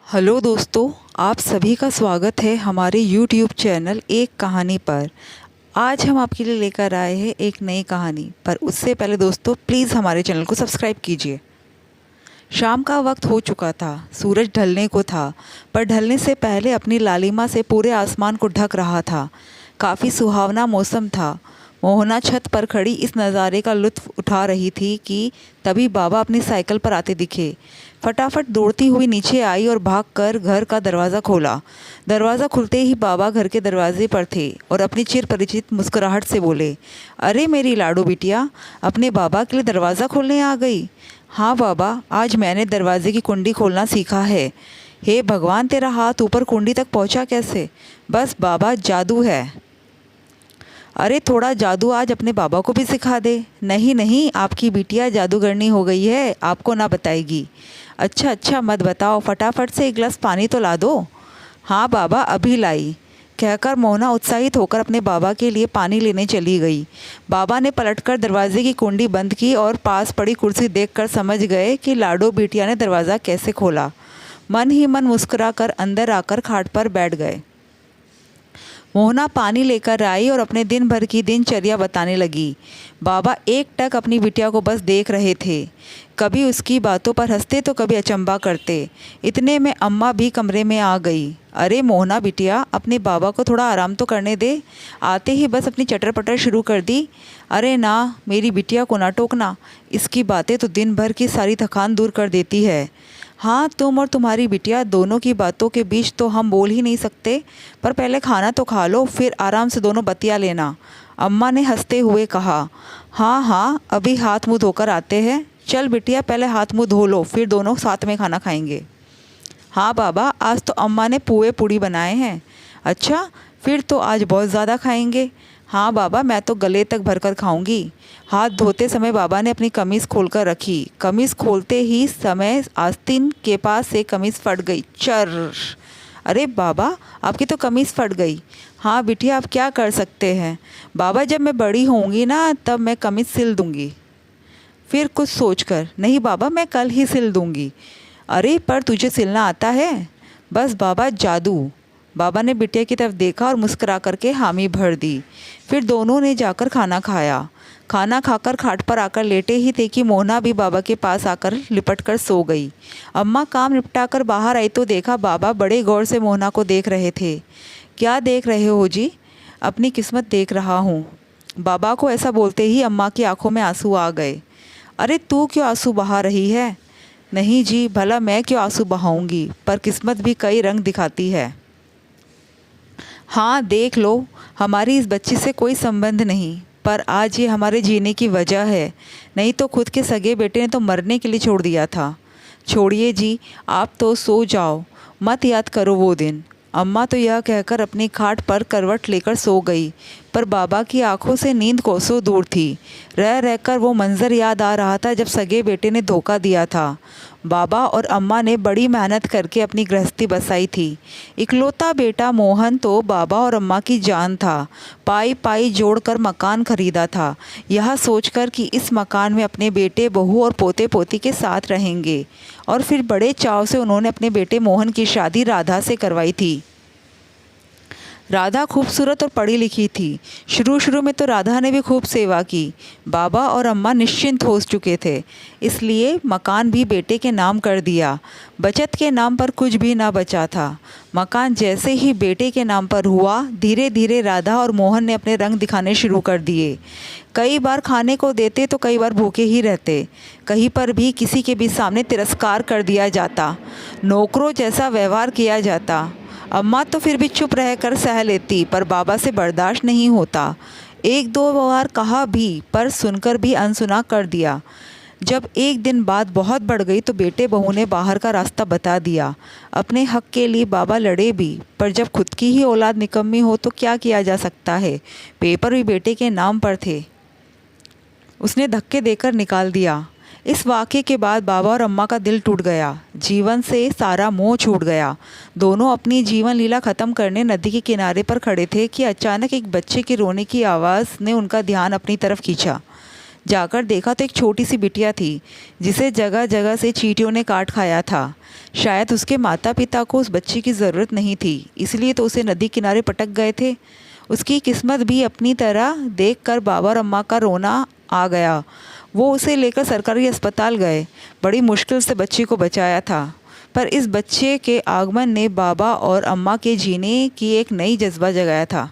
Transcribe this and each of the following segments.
Hello दोस्तों, आप सभी का स्वागत है हमारे YouTube चैनल एक कहानी पर। आज हम आपके लिए लेकर आए हैं एक नई कहानी, पर उससे पहले दोस्तों प्लीज़ हमारे चैनल को सब्सक्राइब कीजिए। शाम का वक्त हो चुका था, सूरज ढलने को था, पर ढलने से पहले अपनी लालिमा से पूरे आसमान को ढक रहा था। काफ़ी सुहावना मौसम था। मोहना छत पर खड़ी इस नज़ारे का लुत्फ़ उठा रही थी कि तभी बाबा अपनी साइकिल पर आते दिखे। फटाफट दौड़ती हुई नीचे आई और भागकर घर का दरवाज़ा खोला। दरवाज़ा खुलते ही बाबा घर के दरवाजे पर थे और अपनी चिर परिचित मुस्कुराहट से बोले, अरे मेरी लाडो बिटिया, अपने बाबा के लिए दरवाज़ा खोलने आ गई। हाँ बाबा, आज मैंने दरवाजे की कुंडी खोलना सीखा है। हे भगवान, तेरा हाथ ऊपर कुंडी तक पहुँचा कैसे? बस बाबा, जादू है। अरे थोड़ा जादू आज अपने बाबा को भी सिखा दे। नहीं नहीं, आपकी बिटिया जादूगरनी हो गई है, आपको ना बताएगी। अच्छा अच्छा, मत बताओ, फटाफट से एक गिलास पानी तो ला दो। हाँ बाबा, अभी लाई, कहकर मोहना उत्साहित होकर अपने बाबा के लिए पानी लेने चली गई। बाबा ने पलटकर दरवाजे की कुंडी बंद की और पास पड़ी कुर्सी देखकर समझ गए कि लाडो बिटिया ने दरवाज़ा कैसे खोला। मन ही मन मुस्कुराकर अंदर आकर खाट पर बैठ गए। मोहना पानी लेकर आई और अपने दिन भर की दिनचर्या बताने लगी। बाबा एकटक अपनी बिटिया को बस देख रहे थे। कभी उसकी बातों पर हंसते तो कभी अचंभा करते। इतने में अम्मा भी कमरे में आ गई। अरे मोहना बिटिया, अपने बाबा को थोड़ा आराम तो करने दे। आते ही बस अपनी चटर पटर शुरू कर दी। अरे ना, मेरी बिटिया को ना टोकना, इसकी बातें तो दिन भर की सारी थकान दूर कर देती है। हाँ, तुम और तुम्हारी बिटिया दोनों की बातों के बीच तो हम बोल ही नहीं सकते, पर पहले खाना तो खा लो, फिर आराम से दोनों बतिया लेना, अम्मा ने हंसते हुए कहा। हाँ हाँ, अभी हाथ मुँह धोकर आते हैं। चल बिटिया, पहले हाथ मुँह धो लो, फिर दोनों साथ में खाना खाएंगे। हाँ बाबा, आज तो अम्मा ने पुए पूड़ी बनाए हैं। अच्छा, फिर तो आज बहुत ज़्यादा खाएंगे। हाँ बाबा, मैं तो गले तक भरकर खाऊंगी। हाथ धोते समय बाबा ने अपनी कमीज़ खोलकर रखी। कमीज़ खोलते ही समय आस्तीन के पास से कमीज़ फट गई। चर! अरे बाबा, आपकी तो कमीज़ फट गई। हाँ बिटिया, आप क्या कर सकते हैं। बाबा, जब मैं बड़ी होंगी ना, तब मैं कमीज़ सिल दूँगी। फिर कुछ सोचकर, नहीं बाबा, मैं कल ही सिल दूँगी। अरे पर तुझे सिलना आता है? बस बाबा, जादू। बाबा ने बिटिया की तरफ देखा और मुस्कुरा करके हामी भर दी। फिर दोनों ने जाकर खाना खाया। खाना खाकर खाट पर आकर लेटे ही थे कि मोहना भी बाबा के पास आकर लिपट कर सो गई। अम्मा काम निपटाकर बाहर आई तो देखा बाबा बड़े गौर से मोहना को देख रहे थे। क्या देख रहे हो जी? अपनी किस्मत देख रहा हूँ। बाबा को ऐसा बोलते ही अम्मा की आंखों में आंसू आ गए। अरे तू क्यों आंसू बहा रही है? नहीं जी, भला मैं क्यों आंसू बहाऊंगी, पर किस्मत भी कई रंग दिखाती है। हाँ देख लो, हमारी इस बच्ची से कोई संबंध नहीं, पर आज ये हमारे जीने की वजह है। नहीं तो खुद के सगे बेटे ने तो मरने के लिए छोड़ दिया था। छोड़िए जी, आप तो सो जाओ, मत याद करो वो दिन। अम्मा तो यह कहकर अपनी खाट पर करवट लेकर सो गई, पर बाबा की आंखों से नींद कोसों दूर थी। रह रहकर वो मंज़र याद आ रहा था जब सगे बेटे ने धोखा दिया था। बाबा और अम्मा ने बड़ी मेहनत करके अपनी गृहस्थी बसाई थी। इकलौता बेटा मोहन तो बाबा और अम्मा की जान था। पाई पाई जोड़कर मकान खरीदा था, यह सोचकर कि इस मकान में अपने बेटे बहू और पोते पोती के साथ रहेंगे। और फिर बड़े चाव से उन्होंने अपने बेटे मोहन की शादी राधा से करवाई थी। राधा खूबसूरत और पढ़ी लिखी थी। शुरू शुरू में तो राधा ने भी खूब सेवा की। बाबा और अम्मा निश्चिंत हो चुके थे, इसलिए मकान भी बेटे के नाम कर दिया। बचत के नाम पर कुछ भी ना बचा था। मकान जैसे ही बेटे के नाम पर हुआ, धीरे धीरे राधा और मोहन ने अपने रंग दिखाने शुरू कर दिए। कई बार खाने को देते तो कई बार भूखे ही रहते। कहीं पर भी किसी के भी सामने तिरस्कार कर दिया जाता, नौकरों जैसा व्यवहार किया जाता। अम्मा तो फिर भी चुप रहकर सह लेती, पर बाबा से बर्दाश्त नहीं होता। एक दो बार कहा भी, पर सुनकर भी अनसुना कर दिया। जब एक दिन बात बहुत बढ़ गई तो बेटे बहू ने बाहर का रास्ता बता दिया। अपने हक के लिए बाबा लड़े भी, पर जब खुद की ही औलाद निकम्मी हो तो क्या किया जा सकता है। पेपर भी बेटे के नाम पर थे, उसने धक्के देकर निकाल दिया। इस वाक़े के बाद बाबा और अम्मा का दिल टूट गया। जीवन से सारा मोह छूट गया। दोनों अपनी जीवन लीला ख़त्म करने नदी के किनारे पर खड़े थे कि अचानक एक बच्चे के रोने की आवाज़ ने उनका ध्यान अपनी तरफ खींचा। जाकर देखा तो एक छोटी सी बिटिया थी जिसे जगह जगह से चींटियों ने काट खाया था। शायद उसके माता पिता को उस बच्ची की ज़रूरत नहीं थी, इसलिए तो उसे नदी किनारे पटक गए थे। उसकी किस्मत भी अपनी तरह देखकर बाबा और अम्मा का रोना आ गया। वो उसे लेकर सरकारी अस्पताल गए। बड़ी मुश्किल से बच्ची को बचाया था, पर इस बच्चे के आगमन ने बाबा और अम्मा के जीने की एक नई जज्बा जगाया था।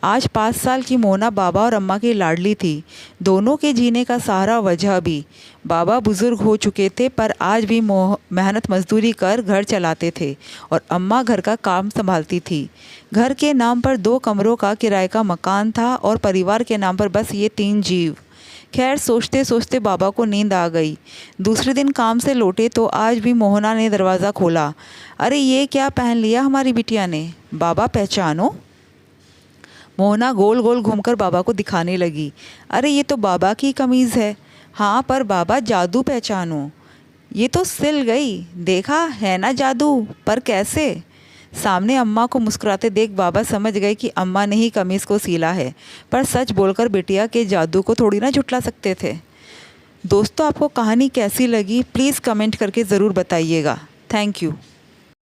आज 5 साल की मोना बाबा और अम्मा की लाडली थी। दोनों के जीने का सहारा वजह भी। बाबा बुज़ुर्ग हो चुके थे, पर आज भी मेहनत मजदूरी कर घर चलाते थे और अम्मा घर का काम संभालती थी। घर के नाम पर 2 कमरों का किराए का मकान था और परिवार के नाम पर बस ये 3 जीव। खैर, सोचते सोचते बाबा को नींद आ गई। दूसरे दिन काम से लौटे तो आज भी मोहना ने दरवाज़ा खोला। अरे, ये क्या पहन लिया हमारी बिटिया ने? बाबा, पहचानो? मोहना गोल गोल घूमकर बाबा को दिखाने लगी। अरे, ये तो बाबा की कमीज़ है। हाँ, पर बाबा, जादू पहचानो। ये तो सिल गई। देखा है ना जादू, पर कैसे? सामने अम्मा को मुस्कुराते देख बाबा समझ गए कि अम्मा ने ही कमीज़ को सीला है, पर सच बोलकर बिटिया के जादू को थोड़ी ना झुठला सकते थे। दोस्तों, आपको कहानी कैसी लगी प्लीज़ कमेंट करके ज़रूर बताइएगा। Thank you.